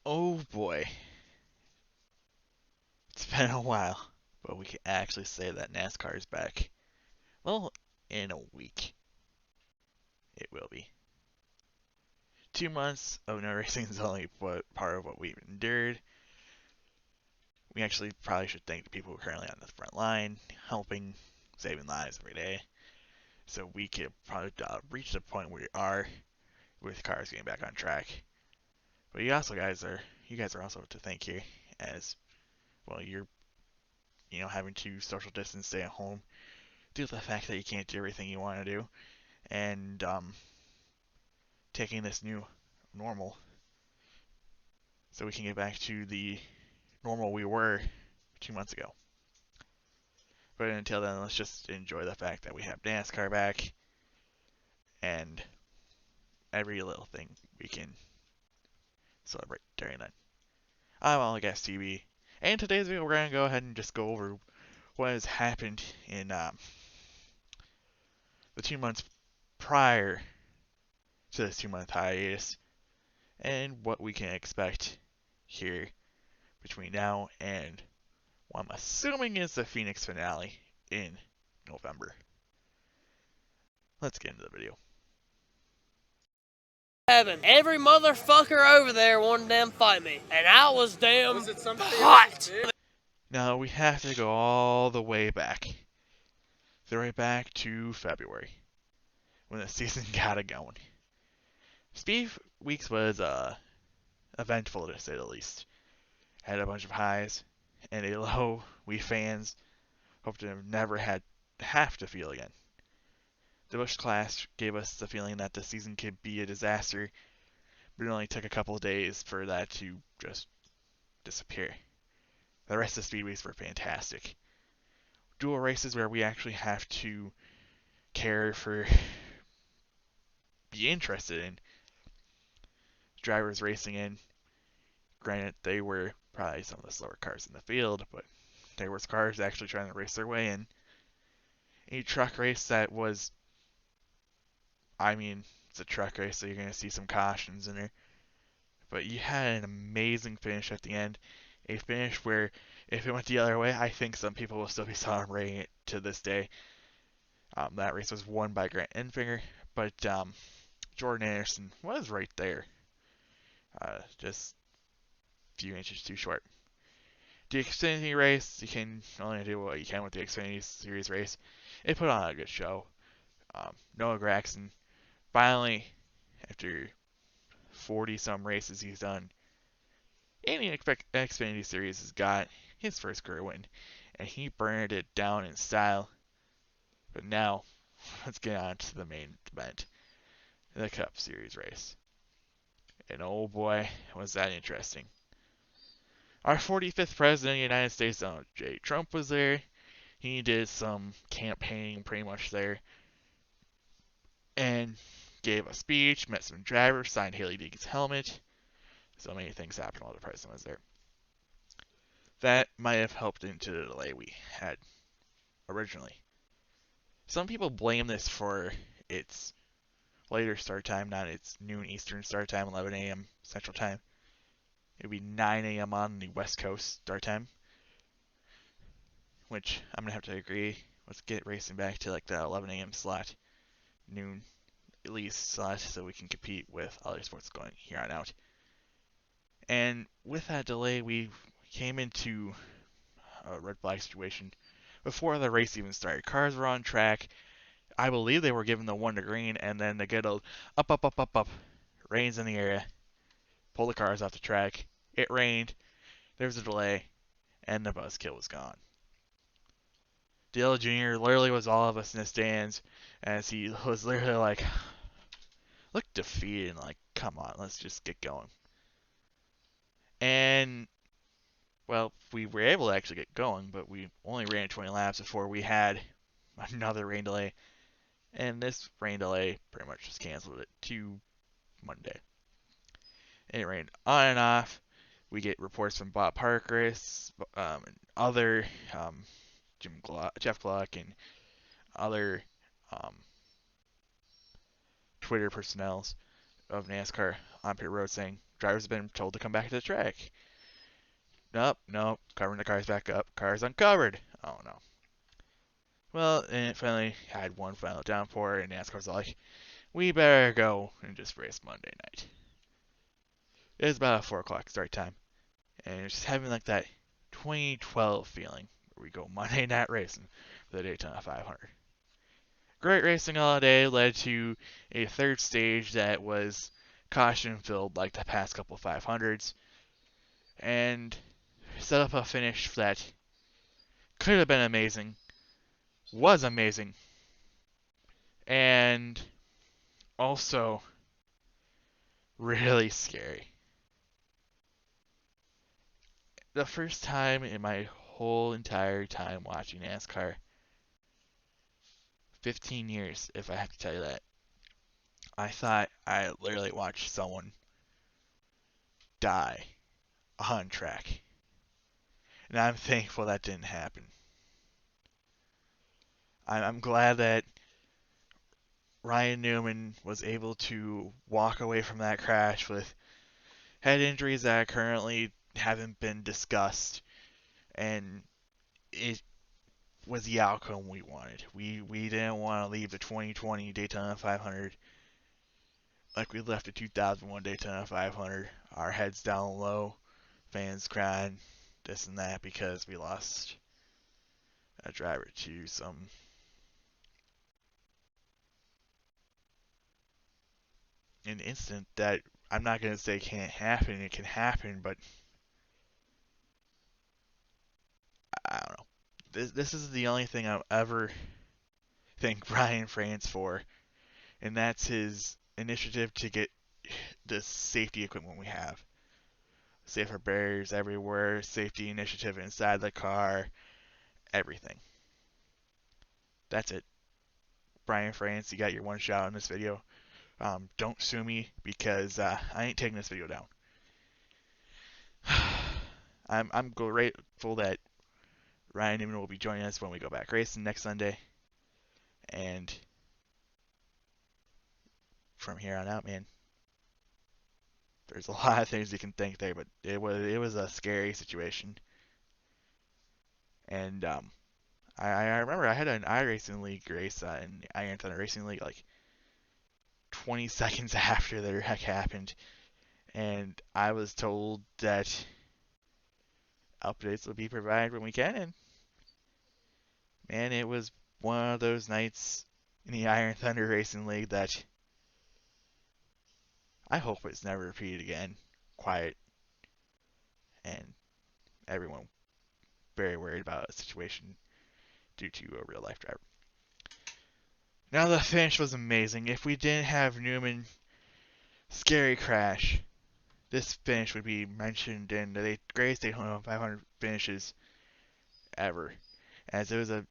Oh boy, it's been a while, but we can actually say that NASCAR is back. Well, in a week, it will be. 2 months of no racing is only part of what we've endured. We actually probably should thank the people who are currently on the front line, helping, saving lives every day. So we could probably reach the point where we are with cars getting back on track. But you guys are also to thank here, as well. You're having to social distance, stay at home, due to the fact that you can't do everything you want to do, and taking this new normal so we can get back to the normal we were 2 months ago. But until then, let's just enjoy the fact that we have NASCAR back and every little thing we can celebrate during that. I'm All Gas TV, and in today's video, we're going to go ahead and just go over what has happened in the 2 months prior to this 2 month hiatus and what we can expect here between now and what I'm assuming is the Phoenix finale in November. Let's get into the video. Every motherfucker over there wanted to damn fight me, and I was damn hot. Now we have to go all the way back. The way back to February when the season got it going. Speed Weeks was eventful to say the least. Had a bunch of highs and a low we fans hope to have never have to feel again. The Busch Clash gave us the feeling that the season could be a disaster, but it only took a couple of days for that to just disappear. The rest of the speedways were fantastic. Dual races where we actually have to care for, be interested in drivers racing in. Granted, they were probably some of the slower cars in the field, but there was cars actually trying to race their way in. A truck race that was, it's a truck race, so you're going to see some cautions in there. But you had an amazing finish at the end. A finish where, if it went the other way, I think some people will still be celebrating it to this day. That race was won by Grant Enfinger, but Jordan Anderson was right there. Just a few inches too short. The Xfinity race, you can only do what you can with the Xfinity Series race. It put on a good show. Noah Gragson finally, after 40 some races he's done in the Xfinity Series, has got his first career win, and he burned it down in style. But now, let's get on to the main event, the Cup Series race. And oh boy, was that interesting. Our 45th President of the United States, Donald J. Trump, was there. He did some campaigning pretty much there and gave a speech, met some drivers, signed Haley Deegan's helmet. So many things happened while the president was there. That might have helped into the delay we had originally. Some people blame this for its later start time, not its noon Eastern start time, 11 a.m. Central Time. It would be 9 a.m. on the West Coast start time, which I'm going to have to agree. Let's get racing back to like the 11 a.m. slot, noon at least slot, so we can compete with other sports going here on out. And with that delay, we came into a red flag situation before the race even started. Cars were on track. I believe they were given the one to green, and then they get a up, up, up, up, up. Rains in the area. Pull the cars off the track. It rained. There was a delay, and the buzzkill was gone. Dale Jr. literally was all of us in the stands, as he was literally like, looked defeated and like, come on, let's just get going. And, well, we were able to actually get going, but we only ran 20 laps before we had another rain delay. And this rain delay pretty much just canceled it to Monday. And it rained on and off. We get reports from Bob Parkhurst and other Jeff Gluck and other Twitter personnel of NASCAR on pit road saying drivers have been told to come back to the track. Nope, nope, covering the cars back up. Cars uncovered. Oh no. Well, and it finally had one final downpour, and NASCAR's like, we better go and just race Monday night. It was about a 4 o'clock start time, and it's just having like that 2012 feeling where we go Monday night racing for the Daytona 500. Great racing all day led to a third stage that was caution filled like the past couple 500s, and set up a finish that could have been amazing, was amazing, and also really scary. The first time in my whole entire time watching NASCAR, 15 years if I have to tell you that, I thought I literally watched someone die on track. And I'm thankful that didn't happen. I'm glad that Ryan Newman was able to walk away from that crash with head injuries that currently haven't been discussed, and it was the outcome we wanted. We didn't want to leave the 2020 Daytona 500 like we left the 2001 Daytona 500. Our heads down low, fans crying, this and that because we lost a driver to some an incident that I'm not gonna say can't happen. It can happen, but I don't know. This is the only thing I'll ever thank Brian France for, and that's his initiative to get the safety equipment we have. Safer barriers everywhere, safety initiative inside the car, everything. That's it. Brian France, you got your one shot in this video. Don't sue me because I ain't taking this video down. I'm grateful that Ryan Newman will be joining us when we go back racing next Sunday, and from here on out, man, there's a lot of things you can think there, but it was a scary situation, and I remember I had an iRacing League race in Iron Thunder Racing League like 20 seconds after the wreck happened, and I was told that updates will be provided when we can, and man, it was one of those nights in the Iron Thunder Racing League that I hope it's never repeated again. Quiet, and everyone very worried about a situation due to a real life driver. Now the finish was amazing. If we didn't have Newman's scary crash, this finish would be mentioned in the greatest Daytona 500 finishes ever, as it was a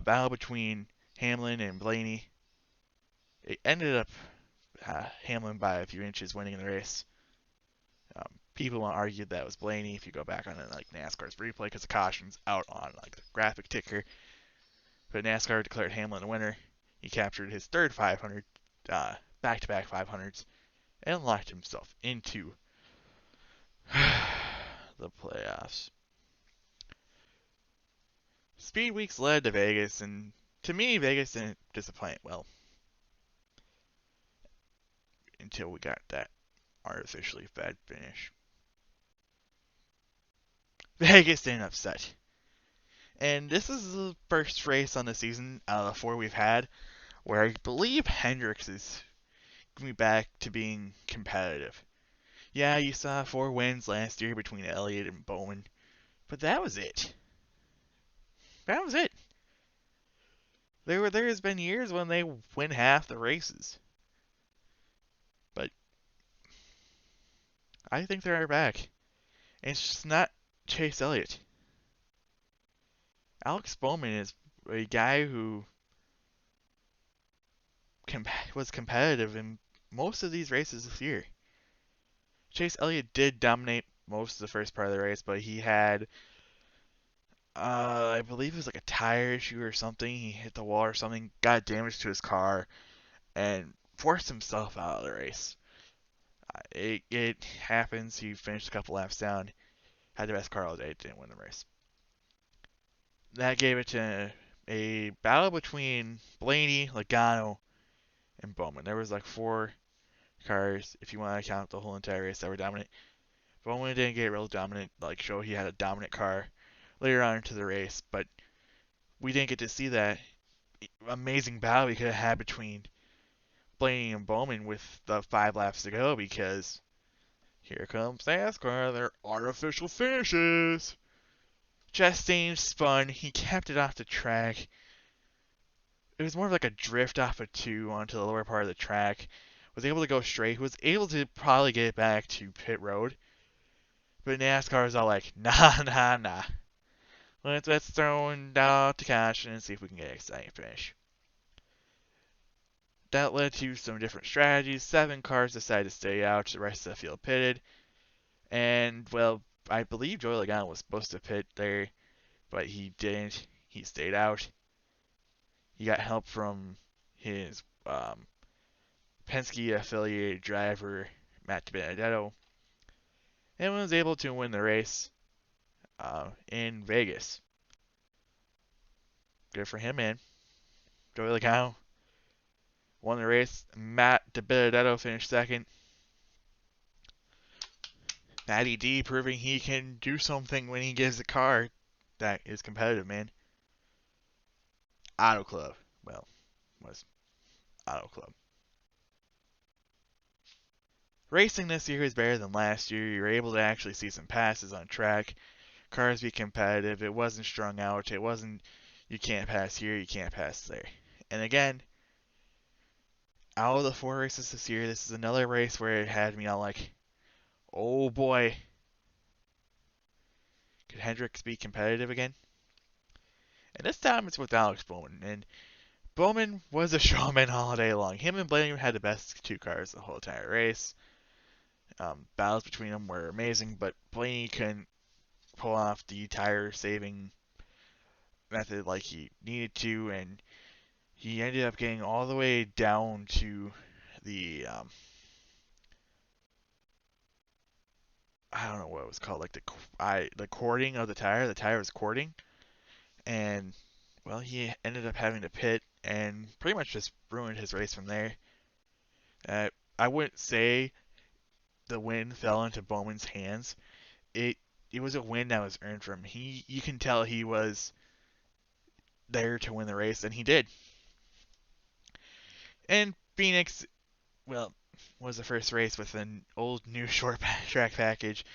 battle between Hamlin and Blaney. It ended up Hamlin by a few inches winning the race. People argued that was Blaney if you go back on like NASCAR's replay because the caution's out on like the graphic ticker. But NASCAR declared Hamlin the winner. He captured his third 500, back-to-back 500s, and locked himself into the playoffs. Speed Weeks led to Vegas, and to me, Vegas didn't disappoint well until we got that artificially fed finish. Vegas didn't upset. And this is the first race on the season out of the four we've had where I believe Hendricks is going back to being competitive. Yeah, you saw 4 wins last year between Elliott and Bowman, but that was it. That was it. There has been years when they win half the races, but I think they're back. And it's just not Chase Elliott. Alex Bowman is a guy who was competitive in most of these races this year. Chase Elliott did dominate most of the first part of the race, but he had, I believe it was like a tire issue or something. He hit the wall or something, got damage to his car, and forced himself out of the race. It happens. He finished a couple laps down, had the best car all day, didn't win the race. That gave it to a battle between Blaney, Logano, and Bowman. There was like four cars, if you want to count the whole entire race, that were dominant. Bowman didn't get real dominant, like show he had a dominant car later on into the race, but we didn't get to see that amazing battle we could have had between Blaney and Bowman with the 5 laps to go because here comes Nascar, their artificial finishes. Chastain spun, he kept it off the track. It was more of like a drift off of two onto the lower part of the track. Was able to go straight, was able to probably get it back to pit road. But NASCAR is all like, nah, nah, nah. Let's throw out the caution and see if we can get an exciting finish. That led to some different strategies. 7 cars decided to stay out, the rest of the field pitted. And, well, I believe Joey Logano was supposed to pit there, but he didn't. He stayed out. He got help from his Penske affiliated driver, Matt Benedetto, and was able to win the race in Vegas. Good for him, man. Joey Logano won the race. Matt Benedetto finished second. Matty D proving he can do something when he gives a car that is competitive, man. Auto Club. Well, was Auto Club. Racing this year is better than last year. You're able to actually see some passes on track. Cars be competitive. It wasn't strung out. It wasn't you can't pass here, you can't pass there. And again, out of the 4 races this year, this is another race where it had me all like, oh boy, could Hendricks be competitive again? And this time it's with Alex Bowman. And Bowman was a showman all day long. Him and Blaney had the best 2 cars the whole entire race. Battles between them were amazing, but Blaney couldn't pull off the tire saving method like he needed to, and he ended up getting all the way down to the I don't know what it was called, like the cording of the tire. The tire was cording, and well, he ended up having to pit and pretty much just ruined his race from there. I wouldn't say the win fell into Bowman's hands. It it was a win that was earned from him. You can tell he was there to win the race, and he did. And Phoenix, well, was the first race with an old new short track package.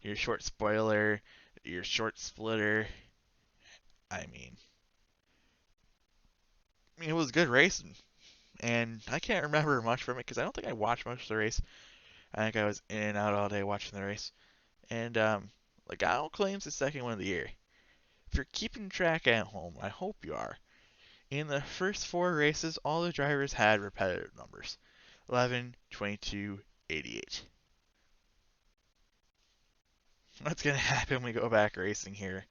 Your short spoiler, your short splitter. I mean, it was good racing, and I can't remember much from it because I don't think I watched much of the race. I think I was in and out all day watching the race. And Logano claims his second win of the year. If you're keeping track at home, I hope you are. In the first 4 races, all the drivers had repetitive numbers: 11, 22, 88. What's going to happen when we go back racing here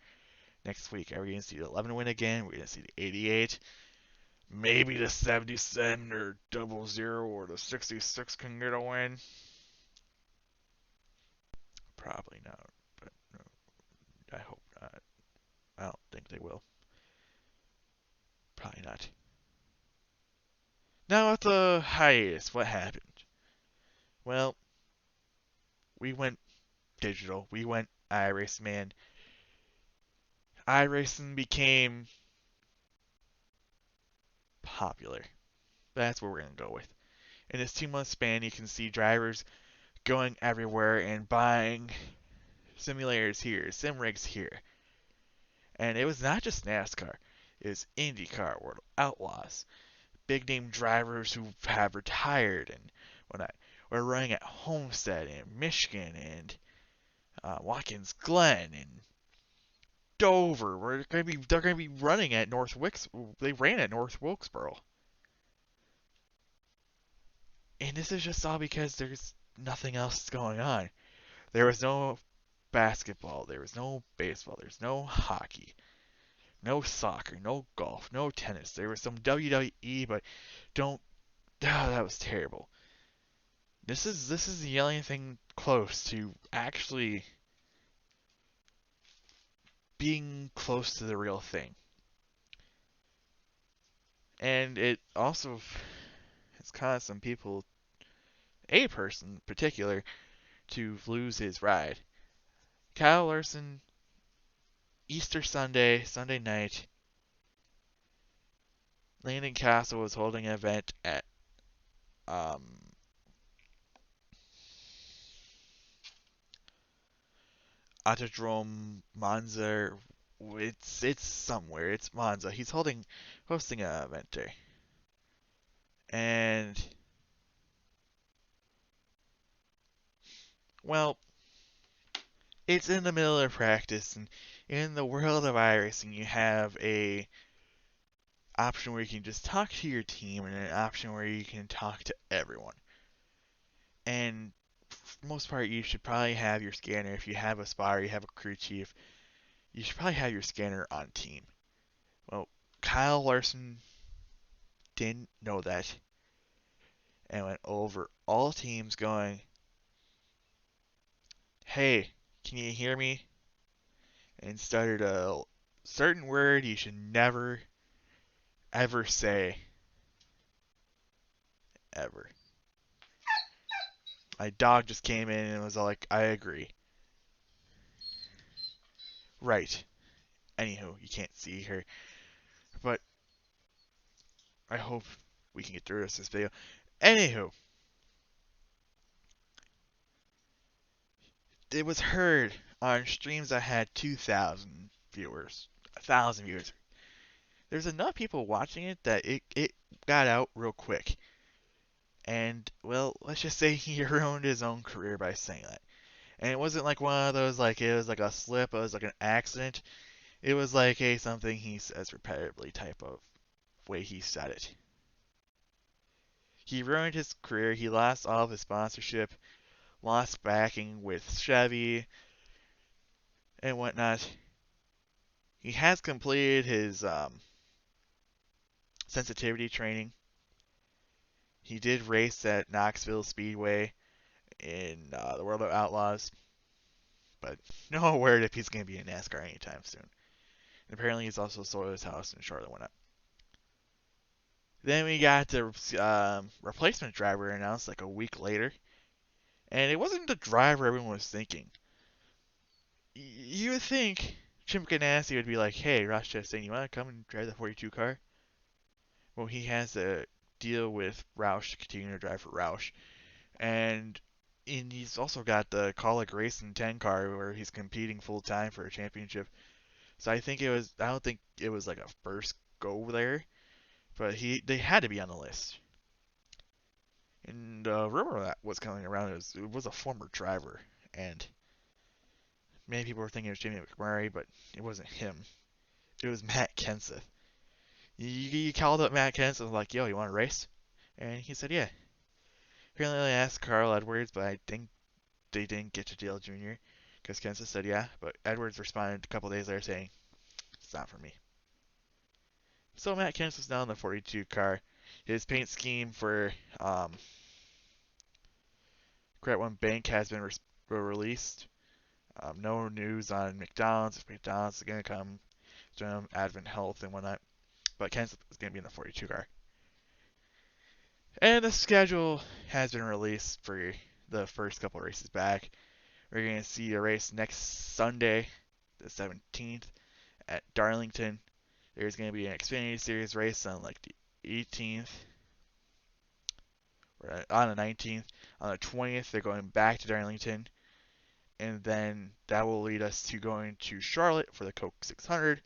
next week? Are we going to see the 11 win again? We're going to see the 88. Maybe the 77 or 00 or the 66 can get a win. Probably not, but no, I hope not. I don't think they will. Probably not. Now at the hiatus, what happened? Well, we went digital. We went iRacing, man. iRacing became popular. That's what we're going to go with. In this 2-month span, you can see drivers going everywhere and buying simulators here, sim rigs here. And it was not just NASCAR. It was IndyCar, World Outlaws, big name drivers who have retired and we're running at Homestead and Michigan and Watkins Glen and Dover. They're gonna be running at North Wicks. They ran at North Wilkesboro, and this is just all because there's nothing else going on. There was no basketball, there was no baseball, there's no hockey, no soccer, no golf, no tennis. There was some WWE, but don't. Oh, that was terrible. This is the only thing close to actually being close to the real thing. And it also has caused some people, a person in particular, to lose his ride. Kyle Larson, Easter Sunday, Sunday night, Landon Castle was holding an event at um, Autodrome Monza. It's somewhere. It's Monza. He's hosting an event there, and well, it's in the middle of practice, and in the world of iRacing, you have a option where you can just talk to your team, and an option where you can talk to everyone. And for the most part, you should probably have your scanner. If you have a spotter, you have a crew chief, you should probably have your scanner on team. Well, Kyle Larson didn't know that and went over all teams going, "Hey, can you hear me?" and started a certain word you should never ever say ever. My dog just came in and was all like, "I agree." Right. Anywho, you can't see her, but I hope we can get through this video. Anywho, it was heard on streams that had 2,000 viewers, 1,000 viewers. There's enough people watching it that it got out real quick. And, well, let's just say he ruined his own career by saying that. And it wasn't like one of those, like, it was like a slip, it was like an accident. It was like a something he says repetitively type of way he said it. He ruined his career, he lost all of his sponsorship, lost backing with Chevy and whatnot. He has completed his sensitivity training. He did race at Knoxville Speedway in the World of Outlaws, but no word if he's going to be in NASCAR anytime soon. And apparently, he's also sold his house in Charlotte whatnot. Then we got the replacement driver announced like a week later, and it wasn't the driver everyone was thinking. You would think Chip Ganassi would be like, "Hey, Ross Chastain, you want to come and drive the 42 car?" Well, he has a deal with Roush to continue to drive for Roush, and he's also got the Kaulig Racing 10 car where he's competing full time for a championship. So I don't think it was like a first go there, but they had to be on the list. And the rumor that was coming around is it was a former driver, and many people were thinking it was Jamie McMurray, but it wasn't him. It was Matt Kenseth. You called up Matt Kenseth like, "Yo, you want to race?" And he said, "Yeah." Apparently, they asked Carl Edwards, but I think they didn't get to Dale Jr. because Kenseth said yeah, but Edwards responded a couple days later saying, "It's not for me." So Matt Kenseth's now in the 42 car. His paint scheme for Corvette One Bank has been released. No news on McDonald's, if McDonald's is going to come to him, Advent Health and whatnot. But Kenseth is going to be in the 42 car. And the schedule has been released for the first couple races back. We're going to see a race next Sunday, the 17th, at Darlington. There's going to be an Xfinity Series race on like the 18th, or on the 19th. On the 20th, they're going back to Darlington. And then that will lead us to going to Charlotte for the Coke 600.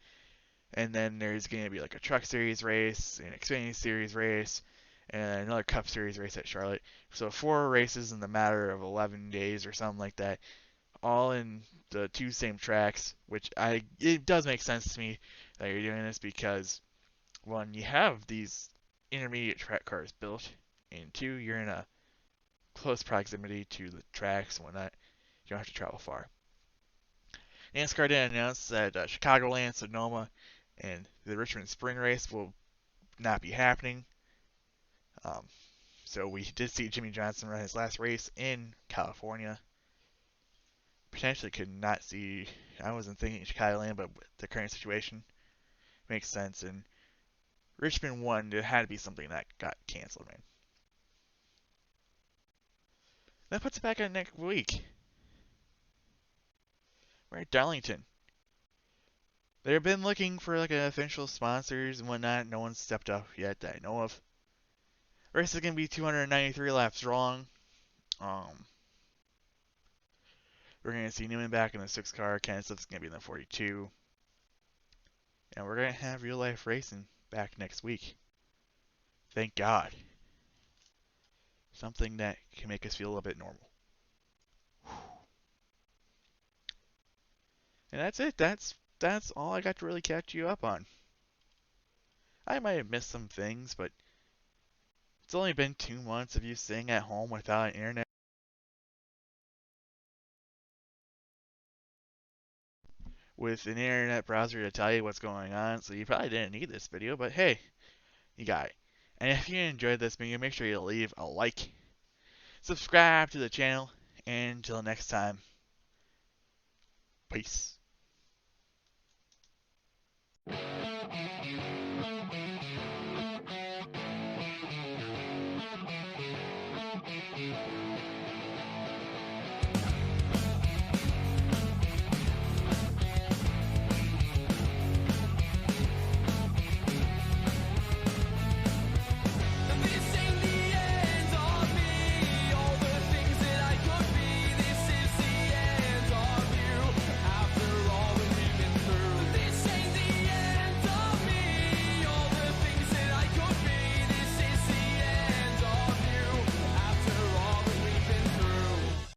And then there's going to be like a Truck Series race, an Xfinity Series race, and another Cup Series race at Charlotte. So 4 races in the matter of 11 days or something like that, all in the 2 same tracks, which it does make sense to me that you're doing this because, one, you have these intermediate track cars built, and 2, you're in a close proximity to the tracks and whatnot. You don't have to travel far. Nascar did announce that Chicagoland, Sonoma, and the Richmond Spring Race will not be happening. Um, So we did see Jimmy Johnson run his last race in California. Potentially could not see. I wasn't thinking Chicagoland, but with the current situation makes sense. And Richmond won. There had to be something that got canceled, man. That puts it back on next week. We're at Darlington. They've been looking for like official sponsors and whatnot. No one's stepped up yet that I know of. Race is gonna be 293 laps long. Um, we're gonna see Newman back in the 6 car. Kenseth's gonna be in the 42, and we're gonna have real life racing back next week. Thank God. Something that can make us feel a bit normal. And that's it. That's all I got to really catch you up on. I might have missed some things, but it's only been 2 months of you sitting at home without an internet. With an internet browser to tell you what's going on, so you probably didn't need this video, but hey, you got it. And if you enjoyed this video, make sure you leave a like, subscribe to the channel, and until next time, peace.